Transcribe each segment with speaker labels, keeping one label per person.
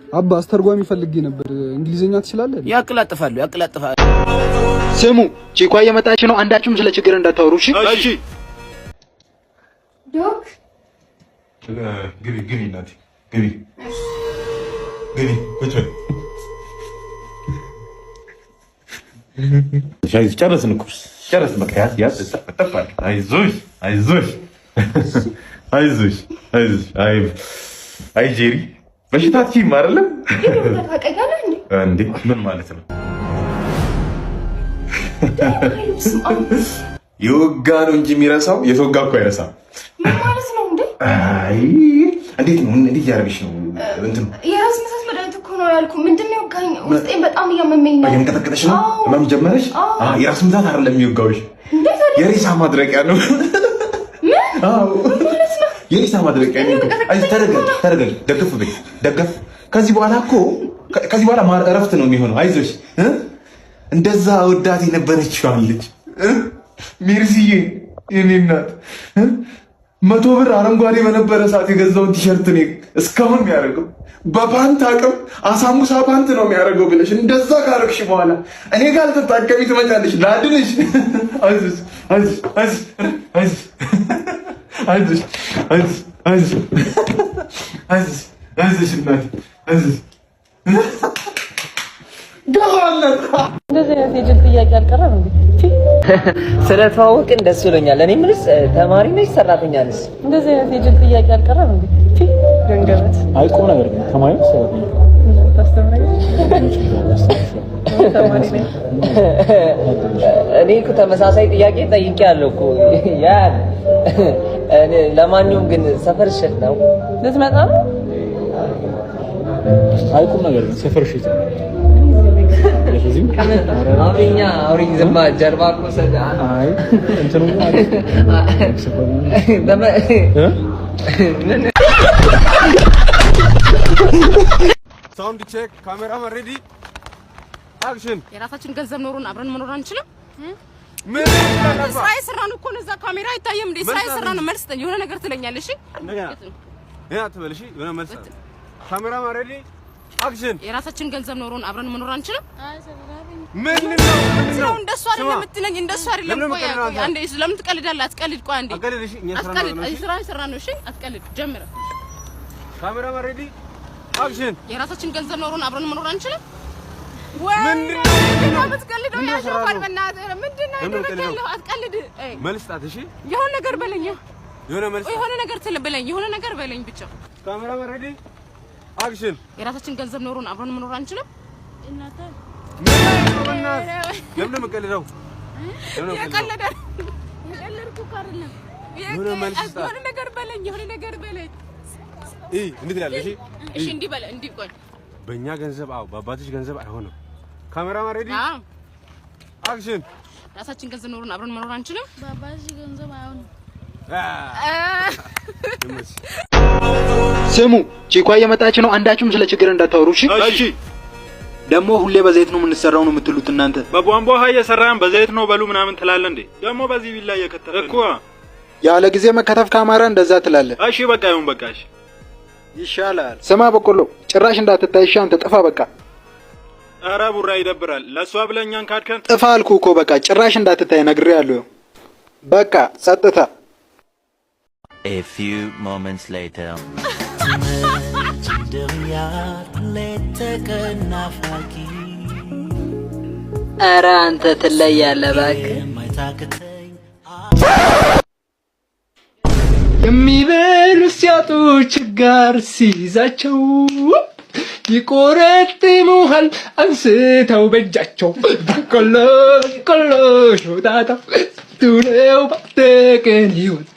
Speaker 1: አባ አስተርጓሚ ፈልጌ ነበር። እንግሊዘኛ ትችላለህ?
Speaker 2: ያቅላጥፋሉ።
Speaker 3: ስሙ ቺኳ እየመጣች ነው። አንዳችሁም ስለ ችግር እንዳታወሩ እሺ?
Speaker 4: እሺ።
Speaker 5: ዶክ
Speaker 4: ግቢ እናቴ ግቢ ቁጭ በይ። ጨረስን እኮ ጨረስን። በቃ ያዝ ተጠፋል። አይዞሽ አይ ጄሪ በሽታችን አይደለም እንዴ? ምን ማለት ነው? የወጋ ነው እንጂ የሚረሳው የተወጋ እኮ አይረሳም።
Speaker 5: ምን ማለት ነው እንዴ?
Speaker 4: አይ እንዴት ነው? እንዴት ያደርግሽ ነው? እንትን
Speaker 5: የራስ ምታት መድኃኒት እኮ ነው ያልኩህ። ምንድን ነው የወጋኝ? ውስጤን በጣም እያመመኝ ነው።
Speaker 4: እየንቀጠቀጠሽ ነው? ህመም ጀመረሽ? የራስ ምታት አይደለም የሚወጋውሽ፣ የሬሳ ማድረቂያ ነው። አዎ የሬሳ ማድረቂያ ነው። አይ ተረጋጊ፣ ደገፍ በይ፣ ደገፍ። ከዚህ በኋላ እረፍት ነው የሚሆነው። አይዞሽ። እንደዛ ወዳት የነበረችው ልጅ ሜርሲዬ የኔ እናት 100 ብር አረንጓዴ በነበረ ሰዓት የገዛውን ቲሸርት ነው እስካሁን የሚያደርገው በፓንት አቅም አሳሙሳ ፓንት ነው የሚያደርገው ብለሽ እንደዛ ካረግሽ በኋላ እኔ ጋር ልትታከሚ ትመጫለሽ። ላድንሽ። አይዞሽ እናቴ አይዞሽ።
Speaker 6: እንደዚህ አይነት የጅል ጥያቄ አልቀረም እንዴ? ስለተዋወቅን ደስ ብሎኛል። እኔ ምንስ ተማሪ ነሽ ሰራተኛ ነሽ? እንደዚህ አይነት የጅል ጥያቄ አልቀረም እንዴ? ገንገበት አይቆም ነገር ግን ተማሪ ነሽ ሰራተኛ እኔ እኮ ተመሳሳይ ጥያቄ ጠይቄያለሁ እኮ ያን እኔ ለማንኛውም ግን ሰፈር ሽት ነው ልትመጣ ነው?
Speaker 1: አይቆም ነገር ግን ሰፈር ሽት ነው።
Speaker 6: አውሪኝ ዝማ ጀርባ እኮ ሰዳ አይ እንትኑ
Speaker 7: ሳውንድ ቼክ ካሜራማን ሬዲ አክሽን። የራሳችን ገንዘብ ኖሩን አብረን መኖር አንችልም? ምን ስራ የሰራን እኮ ነው። እዛ ካሜራ አይታየም እንዴ? ስራ የሰራን መልስ የሆነ ነገር ትለኛለሽ። ያ ትበልሽ የሆነ መልስ። ካሜራማን ሬዲ አክሽን። የራሳችን ገንዘብ ኖሩን አብረን መኖር አንችልም? ምን ነው እንደሱ አይደለም የምትለኝ? እንደሱ አይደለም። ቆይ አንዴ ለምን ትቀልዳለህ? አትቀልድ። ቆይ አንዴ አትቀልድ። ስራ የሰራን ነው። እሺ አትቀልድ። ጀምረ። ካሜራማን ሬዲ አክሽን። የራሳችን ገንዘብ ኖሩን አብረን መኖር አንችልም? ምንድነው የምትቀልደው? ያሻባል በእናትህ ምንድነው የምትቀልደው? አትቀልድ። መልስ ጣት። እሺ የሆነ ነገር በለኝ። የሆነ ነገር ትልበለኝ። የሆነ ነገር በለኝ ብቻ። ካሜራማን ሬዲ አክሽን። የራሳችን ገንዘብ ኖሩን አብረን መኖር አንችልም? እናታ ለምን መቀለደው? የቀለድኩ አይደለም። የሆነ ነገር በለኝ። የሆነ ነገር በለኝ። እንዴት ይላል? እሺ እንዲህ በለ። እንዲህ ቆይ በእኛ ገንዘብ በአባትሽ ገንዘብ አይሆንም። ካሜራማን ሬዲ አክሽን። ራሳችን ገንዘብ ኖሩን አብረን መኖር አንችልም? በአባትሽ ገንዘብ አይሆንም።
Speaker 3: ስሙ ቺኳ እየመጣች ነው። አንዳችሁም ስለ ችግር እንዳታወሩ እሺ?
Speaker 4: እሺ።
Speaker 3: ደግሞ ሁሌ በዘይት ነው የምንሰራው ነው የምትሉት እናንተ።
Speaker 4: በቧንቧ ውሃ እየሰራን በዘይት ነው በሉ ምናምን ትላለህ እንዴ? ደግሞ በዚህ ቢላ እየከተፈ እኮ
Speaker 3: ያለ ጊዜ መከተፍ ካማራ እንደዛ ትላለህ።
Speaker 4: እሺ በቃ ይሁን በቃ እሺ
Speaker 3: ይሻላል። ስማ በቆሎ ጭራሽ እንዳትታይሽ አንተ ጥፋ በቃ።
Speaker 4: ኧረ ቡራ ይደብራል። ለሷ ብለኛን ካድከን
Speaker 3: ጥፋ አልኩህ እኮ በቃ ጭራሽ እንዳትታይ ነግሬሃለሁ። በቃ ጸጥታ።
Speaker 8: A few moments later
Speaker 6: ኧረ አንተ ትለያለህ እባክህ።
Speaker 1: የሚበሉ ሲያጡ ችጋር ሲይዛቸው ይቆረጥሙሃል አንስተው በእጃቸው። በቆሎ ሾጣጣ ቱለው ባተቀን ይወጣ።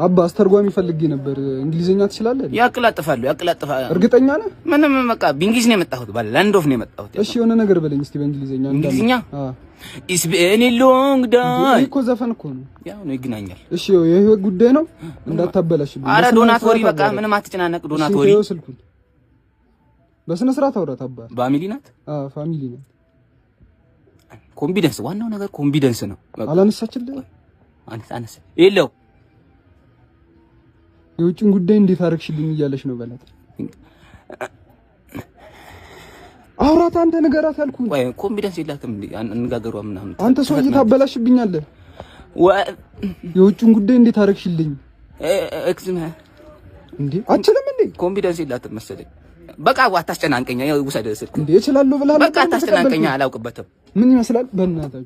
Speaker 1: አባ አስተርጓሚ ፈልጌ ነበር። እንግሊዘኛ ትችላለህ?
Speaker 2: ያቅላጥፋሉ።
Speaker 1: እርግጠኛ ነህ?
Speaker 2: ምንም በቃ በእንግሊዝ ነው የመጣሁት። ላንድ ኦፍ ነው የመጣሁት።
Speaker 1: እሺ የሆነ ነገር በለኝ እስቲ በእንግሊዘኛ።
Speaker 2: እንግሊዝኛ ኢስ ቢኤኒ ሎንግ ዳይ
Speaker 1: እኮ ዘፈን እኮ ነው።
Speaker 2: ያው ነው ይገናኛል።
Speaker 1: እሺ የህይወት ጉዳይ ነው እንዳታበላሽብኝ።
Speaker 2: አረ ዶናት ወሪ በቃ ምንም አትጨናነቅ። ዶናት ወሪ
Speaker 1: ስልኩን በስነ ስርዓት አውራት። አባ ፋሚሊ ናት? ፋሚሊ ናት።
Speaker 2: ኮንፊደንስ፣ ዋናው ነገር ኮንፊደንስ ነው።
Speaker 1: አላነሳችልህ?
Speaker 2: አነሳ የለው
Speaker 1: የውጭን ጉዳይ እንዴት አደረግሽልኝ እያለሽ ነው በላት። አውራት አንተ ንገራት ያልኩህ።
Speaker 2: ወይ ኮንፊደንስ የላትም እንዴ አንጋገሯ ምናምን።
Speaker 1: አንተ ሰውዬ ታበላሽብኛለህ። የውጭን ጉዳይ እንዴት አደረግሽልኝ
Speaker 2: እክዝማ
Speaker 1: እንዴ አትችልም እንዴ?
Speaker 2: ኮንፊደንስ የላትም መሰለኝ። በቃ አታስጨናንቀኛ። ውሰድ ስልክ
Speaker 1: እንዴ እችላለሁ ብለሃል።
Speaker 2: በቃ አታስጨናንቀኛ። አላውቅበትም።
Speaker 1: ምን ይመስላል በእናትህ